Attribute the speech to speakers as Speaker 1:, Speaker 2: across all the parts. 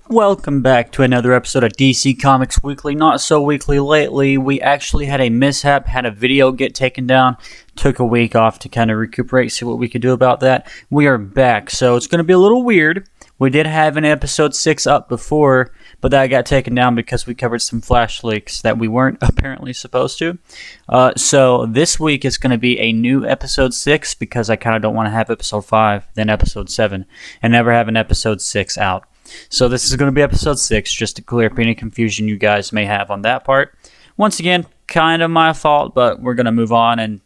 Speaker 1: Welcome back to another episode of DC Comics Weekly. Not so weekly lately. We actually had a mishap, had a video get taken down. Took a week off to kind of recuperate, see what we could do about that. We are back, so it's going to be a little weird. We did have an episode 6 up before, but that got taken down because we covered some flash leaks that we weren't apparently supposed to. So this week is going to be a new episode 6 because I kind of don't want to have episode 5, then episode 7, and never have an episode 6 out. So this is going to be episode 6, just to clear up any confusion you guys may have on that part. Once again, kind of my fault, but we're going to move on and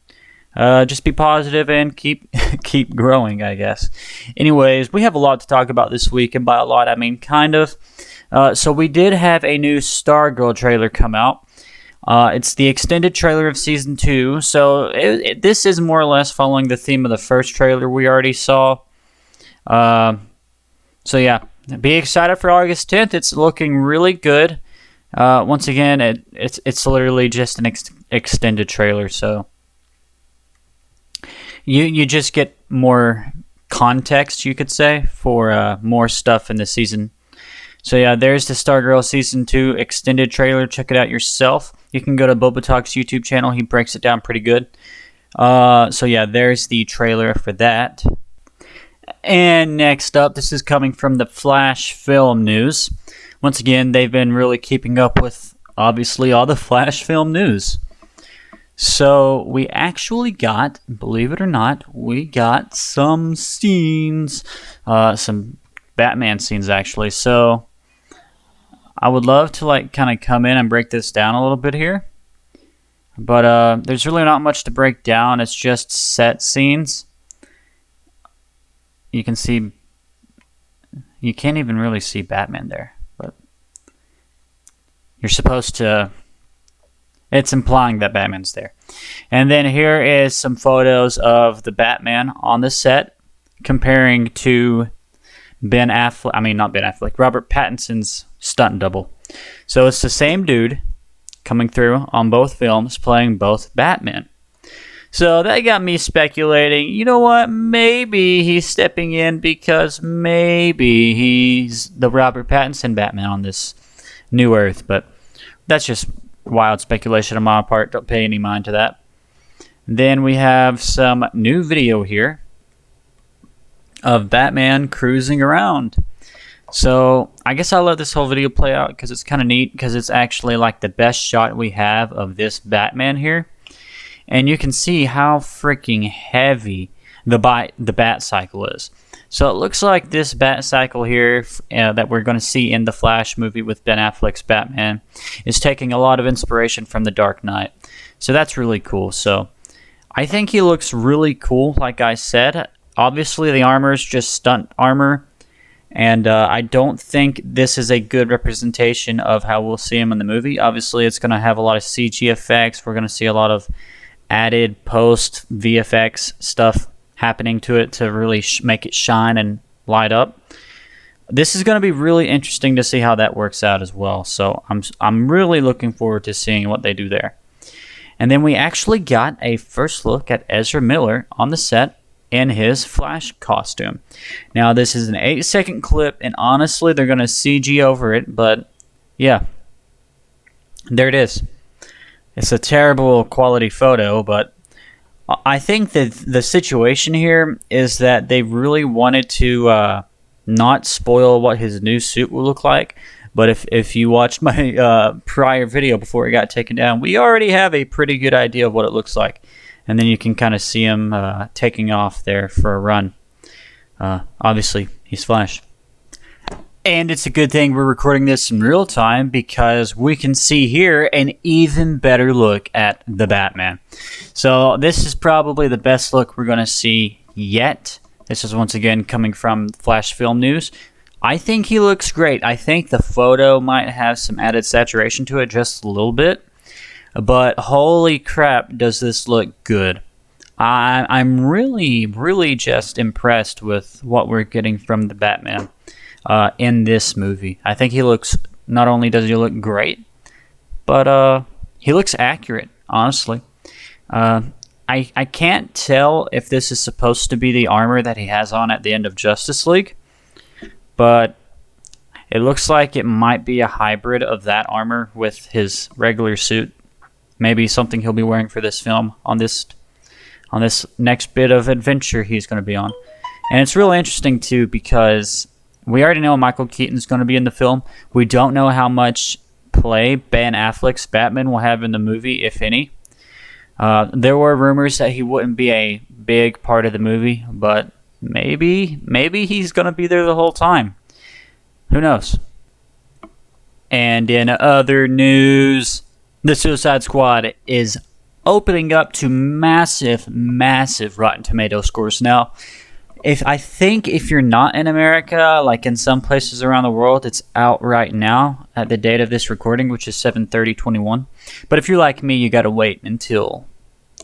Speaker 1: just be positive and keep growing, I guess. Anyways, we have a lot to talk about this week, and by a lot, I mean kind of. So we did have a new Stargirl trailer come out. It's the extended trailer of Season 2, so this is more or less following the theme of the first trailer we already saw. So yeah. Be excited for August 10th. It's looking really good. Once again, it's literally just an extended trailer, so you just get more context, you could say, for more stuff in the season. So yeah, there's the Stargirl Season 2 extended trailer. Check it out yourself. You can go to Boba Talk's YouTube channel. He breaks it down pretty good. So yeah, there's the trailer for that. And next up, this is coming from the Flash film news. Once again, they've been really keeping up with, obviously, all the Flash film news. So we actually got, believe it or not, we got some scenes, some Batman scenes actually. So I would love to kind of come in and break this down a little bit here. But there's really not much to break down. It's just set scenes. You can see, you can't even really see Batman there, but you're supposed to, it's implying that Batman's there. And then here is some photos of the Batman on the set, comparing to Robert Pattinson's stunt double. So it's the same dude coming through on both films, playing both Batman. So that got me speculating, you know what, maybe he's stepping in because maybe he's the Robert Pattinson Batman on this new Earth, but that's just wild speculation on my part. Don't pay any mind to that. Then we have some new video here of Batman cruising around. So I guess I'll let this whole video play out because it's kind of neat, because it's actually like the best shot we have of this Batman here. And you can see how freaking heavy the bat cycle is. So it looks like this bat cycle here that we're going to see in the Flash movie with Ben Affleck's Batman is taking a lot of inspiration from The Dark Knight. So that's really cool. So I think he looks really cool, like I said. Obviously, the armor is just stunt armor. And I don't think this is a good representation of how we'll see him in the movie. Obviously, it's going to have a lot of CG effects. We're going to see a lot of added post VFX stuff happening to it to really make it shine and light up. This is going to be really interesting to see how that works out as well. So I'm really looking forward to seeing what they do there. And then we actually got a first look at Ezra Miller on the set in his Flash costume. Now this is an 8-second clip, and honestly they're going to CG over it, but yeah, there it is. It's a terrible quality photo, but I think that the situation here is that they really wanted to not spoil what his new suit will look like. But if you watched my prior video before it got taken down, we already have a pretty good idea of what it looks like. And then you can kind of see him taking off there for a run. Obviously, he's Flash. And it's a good thing we're recording this in real time, because we can see here an even better look at the Batman. So this is probably the best look we're going to see yet. This is once again coming from Flash Film News. I think he looks great. I think the photo might have some added saturation to it, just a little bit. But holy crap, does this look good. I'm really, really just impressed with what we're getting from the Batman in this movie. I think he looks, not only does he look great, but he looks accurate, honestly. I can't tell if this is supposed to be the armor that he has on at the end of Justice League, but It looks like it might be a hybrid of that armor with his regular suit. Maybe something he'll be wearing for this film on this next bit of adventure he's going to be on. And it's really interesting, too, because we already know Michael Keaton's going to be in the film. We don't know how much play Ben Affleck's Batman will have in the movie, if any. There were rumors that he wouldn't be a big part of the movie, but maybe he's going to be there the whole time. Who knows? And in other news, the Suicide Squad is opening up to massive Rotten Tomato scores. Now, if you're not in America, like in some places around the world, it's out right now at the date of this recording, which is 7/30/21. But if you're like me, you got to wait until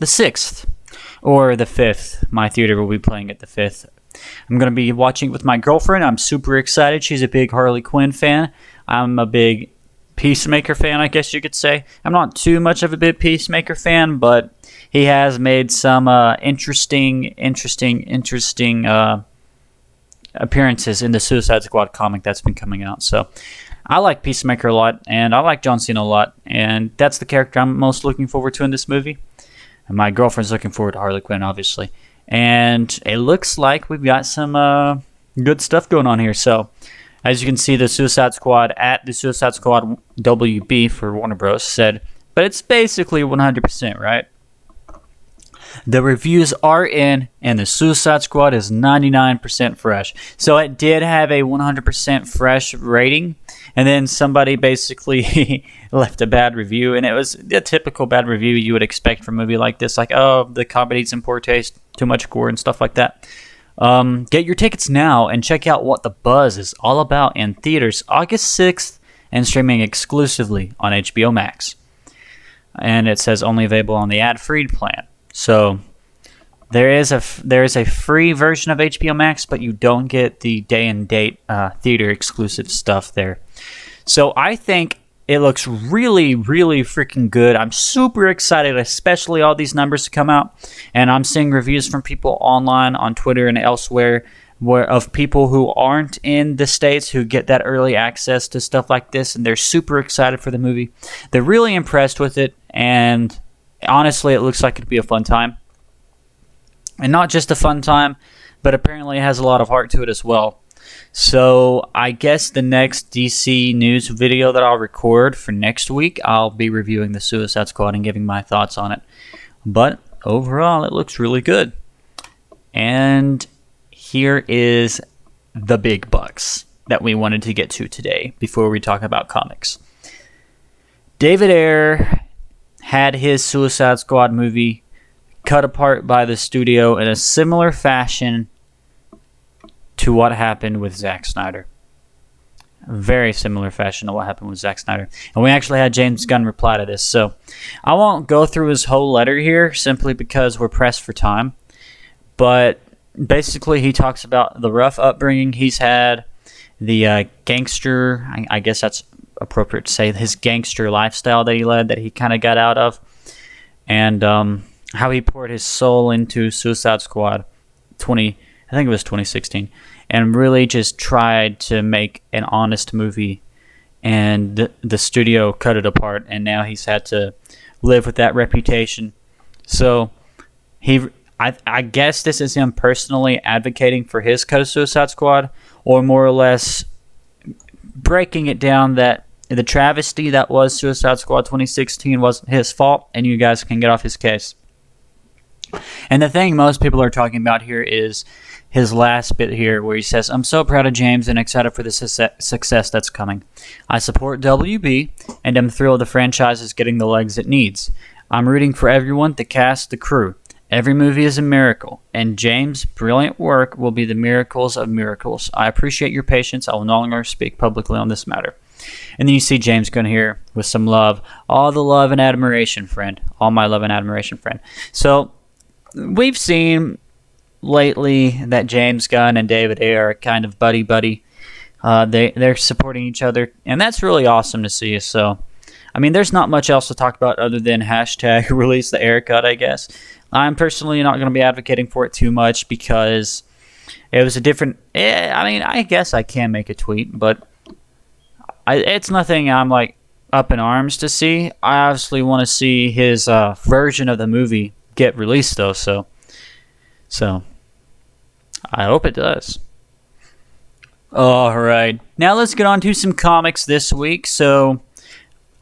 Speaker 1: the 6th or the 5th. My theater will be playing at the 5th. I'm going to be watching it with my girlfriend. I'm super excited. She's a big Harley Quinn fan. I'm a big Peacemaker fan, I guess you could say. I'm not too much of a big Peacemaker fan, but he has made some interesting appearances in the Suicide Squad comic that's been coming out. So I like Peacemaker a lot, and I like John Cena a lot, and that's the character I'm most looking forward to in this movie. And my girlfriend's looking forward to Harley Quinn, obviously. And it looks like we've got some good stuff going on here. So as you can see, the Suicide Squad at the Suicide Squad WB for Warner Bros. Said, but it's basically 100%, right? The reviews are in, and the Suicide Squad is 99% fresh. So it did have a 100% fresh rating, and then somebody basically left a bad review, and it was a typical bad review you would expect from a movie like this, like, oh, the comedy's in poor taste, too much gore and stuff like that. Get your tickets now and check out what the buzz is all about in theaters August 6th and streaming exclusively on HBO Max. And it says only available on the ad-free plan. So there is a free version of HBO Max, but you don't get the day and date theater exclusive stuff there. So I think it looks really freaking good. I'm super excited, especially all these numbers to come out. And I'm seeing reviews from people online on Twitter and elsewhere of people who aren't in the States who get that early access to stuff like this, and they're super excited for the movie. They're really impressed with it, and honestly, it looks like it'd be a fun time. And not just a fun time, but apparently it has a lot of heart to it as well. So I guess the next DC news video that I'll record for next week, I'll be reviewing the Suicide Squad and giving my thoughts on it. But overall, it looks really good. And here is the big bucks that we wanted to get to today before we talk about comics. David Ayer had his Suicide Squad movie cut apart by the studio in a similar fashion to what happened with Zack Snyder. Very similar fashion to what happened with Zack Snyder. And we actually had James Gunn reply to this. So I won't go through his whole letter here simply because we're pressed for time. But basically he talks about the rough upbringing he's had, the gangster, I guess that's appropriate to say, his gangster lifestyle that he led, that he kind of got out of, and how he poured his soul into Suicide Squad 2016, and really just tried to make an honest movie, and the studio cut it apart, and now he's had to live with that reputation. So I guess this is him personally advocating for his cut of Suicide Squad, or more or less breaking it down that the travesty that was Suicide Squad 2016 wasn't his fault, and you guys can get off his case. And the thing most people are talking about here is his last bit here where he says, I'm so proud of James and excited for the success that's coming. I support WB and am thrilled the franchise is getting the legs it needs. I'm rooting for everyone, the cast, the crew. Every movie is a miracle, and James' brilliant work will be the miracles of miracles. I appreciate your patience. I will no longer speak publicly on this matter. And then you see James Gunn here with some love. All the love and admiration, friend. All my love and admiration, friend. So we've seen lately that James Gunn and David Ayer are kind of buddy-buddy. They're supporting each other, and that's really awesome to see. So, I mean, there's not much else to talk about other than hashtag release the Ayer cut, I guess. I'm personally not going to be advocating for it too much because it was a different... I mean, I guess I can make a tweet, but It's nothing I'm like up in arms to see. I obviously want to see his version of the movie get released though, so I hope it does. Alright, now let's get on to some comics this week. So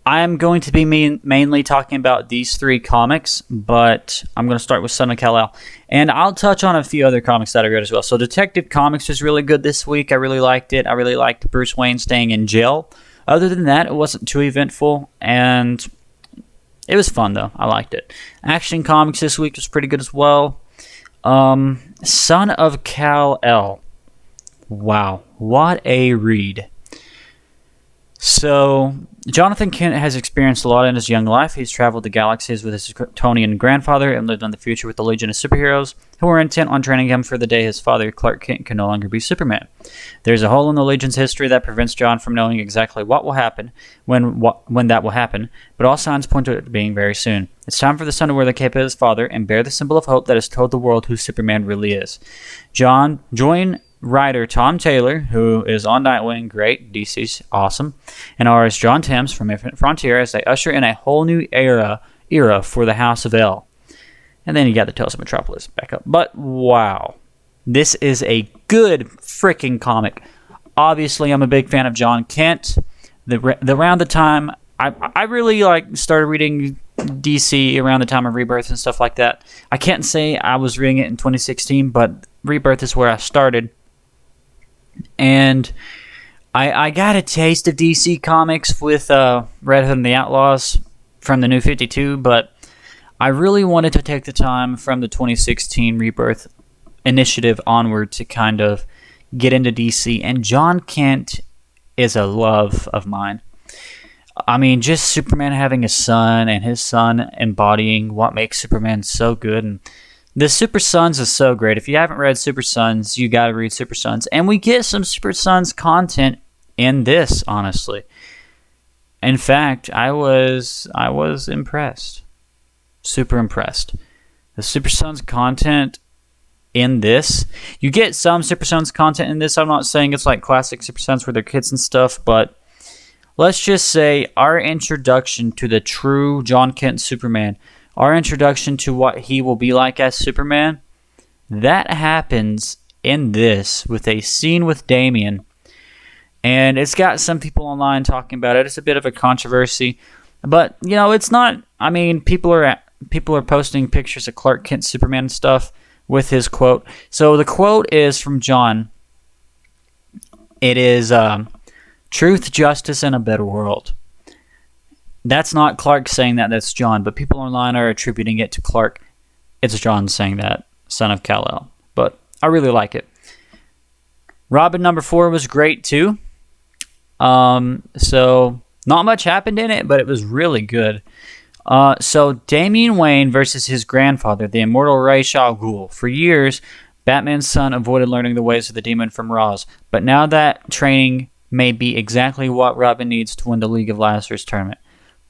Speaker 1: I'm going to be mainly talking about these 3 comics, but I'm going to start with Son of Kal-El. And I'll touch on a few other comics that I read as well. So Detective Comics was really good this week. I really liked it. I really liked Bruce Wayne staying in jail. Other than that, it wasn't too eventful, and it was fun, though. I liked it. Action Comics this week was pretty good as well. Son of Kal-El. Wow, what a read. So, Jonathan Kent has experienced a lot in his young life. He's traveled the galaxies with his Kryptonian grandfather and lived in the future with the Legion of Superheroes, who were intent on training him for the day his father, Clark Kent, can no longer be Superman. There's a hole in the Legion's history that prevents John from knowing exactly what will happen when that will happen, but all signs point to it being very soon. It's time for the son to wear the cape of his father and bear the symbol of hope that has told the world who Superman really is. Join writer Tom Taylor, who is on Nightwing, great, DC's awesome, and artist John Timms from Infinite Frontier as they usher in a whole new era for the House of El. And then you got the Tales of Metropolis back up. But wow, this is a good freaking comic. Obviously, I'm a big fan of John Kent. Around the time I really started reading DC around the time of Rebirth and stuff like that. I can't say I was reading it in 2016, but Rebirth is where I started. And I got a taste of DC Comics with Red Hood and the Outlaws from the New 52, but I really wanted to take the time from the 2016 Rebirth initiative onward to kind of get into DC, and John Kent is a love of mine. I mean, just Superman having a son and his son embodying what makes Superman so good, and the Super Sons is so great. If you haven't read Super Sons, you got to read Super Sons. And we get some Super Sons content in this, honestly. In fact, I was impressed. Super impressed. The Super Sons content in this, you get some Super Sons content in this. I'm not saying it's like classic Super Sons where they're kids and stuff, but let's just say our introduction to the true John Kent Superman, our introduction to what he will be like as Superman, that happens in this with a scene with Damian. And it's got some people online talking about it. It's a bit of a controversy. But, it's not... I mean, people are posting pictures of Clark Kent Superman and stuff with his quote. So the quote is from John. It is, truth, justice, and a better world. That's not Clark saying that, that's John, but people online are attributing it to Clark. It's John saying that, Son of Kal-El. But I really like it. Robin number 4 was great too. So not much happened in it, but it was really good. So Damian Wayne versus his grandfather, the immortal Ra's al Ghul. For years, Batman's son avoided learning the ways of the demon from Ra's, but now that training may be exactly what Robin needs to win the League of Lazarus tournament.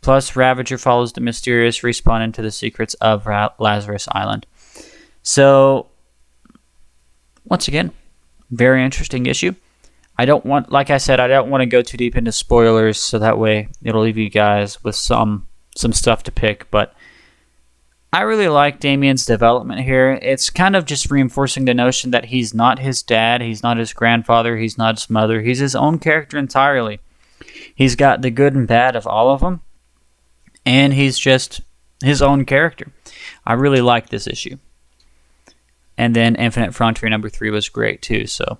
Speaker 1: Plus, Ravager follows the mysterious Respawn into the secrets of Lazarus Island. So, once again, very interesting issue. Like I said, I don't want to go too deep into spoilers, so that way it'll leave you guys with some stuff to pick. But I really like Damian's development here. It's kind of just reinforcing the notion that he's not his dad, he's not his grandfather, he's not his mother. He's his own character entirely. He's got the good and bad of all of them. And he's just his own character. I really like this issue. And then Infinite Frontier number 3 was great too. So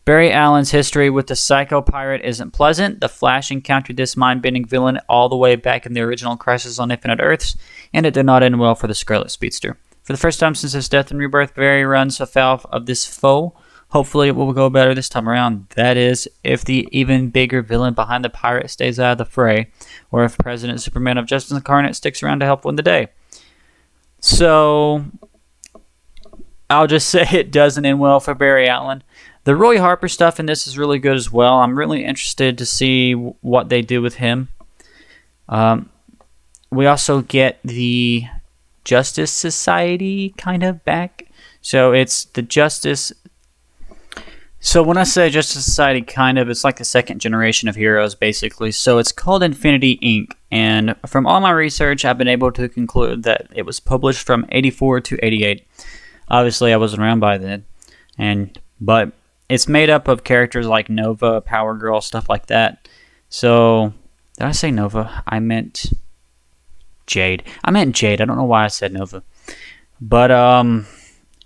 Speaker 1: Barry Allen's history with the Psycho Pirate isn't pleasant. The Flash encountered this mind-bending villain all the way back in the original Crisis on Infinite Earths, and it did not end well for the Scarlet Speedster. For the first time since his death in Rebirth, Barry runs afoul of this foe. Hopefully it will go better this time around. That is, if the even bigger villain behind the pirate stays out of the fray, or if President Superman of Justice Incarnate sticks around to help win the day. So, I'll just say it doesn't end well for Barry Allen. The Roy Harper stuff in this is really good as well. I'm really interested to see what they do with him. We also get the Justice Society kind of back. So it's the Justice So when I say Justice Society, kind of, it's like the second generation of heroes, basically. So it's called Infinity Inc. And from all my research, I've been able to conclude that it was published from 84 to 88. Obviously, I wasn't around by then. But it's made up of characters like Nova, Power Girl, stuff like that. So, did I say Nova? I meant Jade. I don't know why I said Nova. But,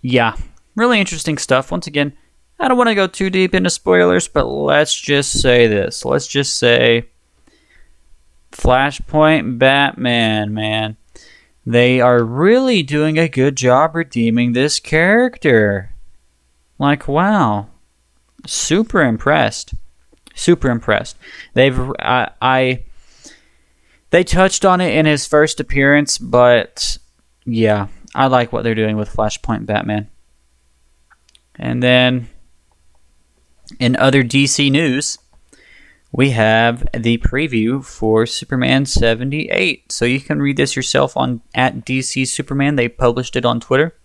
Speaker 1: yeah. Really interesting stuff. Once again, I don't want to go too deep into spoilers, but let's just say this. Let's just say Flashpoint Batman, man. They are really doing a good job redeeming this character. Like, wow. Super impressed. Super impressed. They touched on it in his first appearance, but yeah, I like what they're doing with Flashpoint Batman. And then in other DC news, we have the preview for Superman 78. So you can read this yourself on at DC Superman. They published it on Twitter.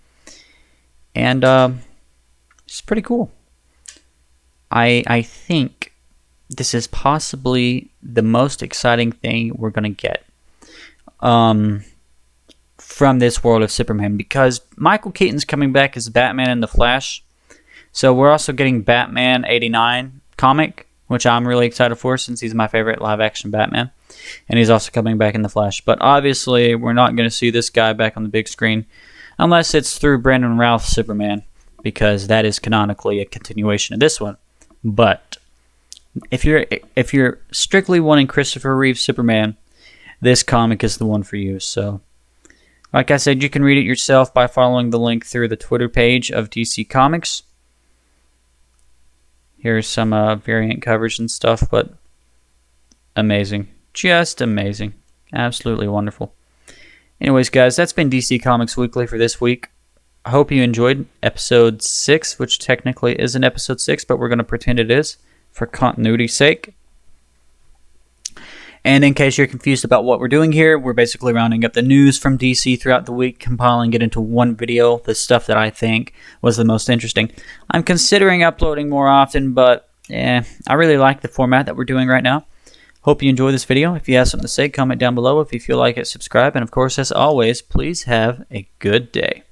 Speaker 1: And it's pretty cool. I think this is possibly the most exciting thing we're going to get from this world of Superman, because Michael Keaton's coming back as Batman in The Flash. So we're also getting Batman 89 comic, which I'm really excited for since he's my favorite live-action Batman. And he's also coming back in The Flash. But obviously, we're not going to see this guy back on the big screen unless it's through Brandon Routh's Superman, because that is canonically a continuation of this one. But if you're strictly wanting Christopher Reeve's Superman, this comic is the one for you. So, like I said, you can read it yourself by following the link through the Twitter page of DC Comics. Here's some variant coverage and stuff, but amazing. Just amazing. Absolutely wonderful. Anyways, guys, that's been DC Comics Weekly for this week. I hope you enjoyed episode 6, which technically isn't episode 6, but we're going to pretend it is for continuity's sake. And in case you're confused about what we're doing here, we're basically rounding up the news from DC throughout the week, compiling it into one video, the stuff that I think was the most interesting. I'm considering uploading more often, but I really like the format that we're doing right now. Hope you enjoy this video. If you have something to say, comment down below. If you feel like it, subscribe. And of course, as always, please have a good day.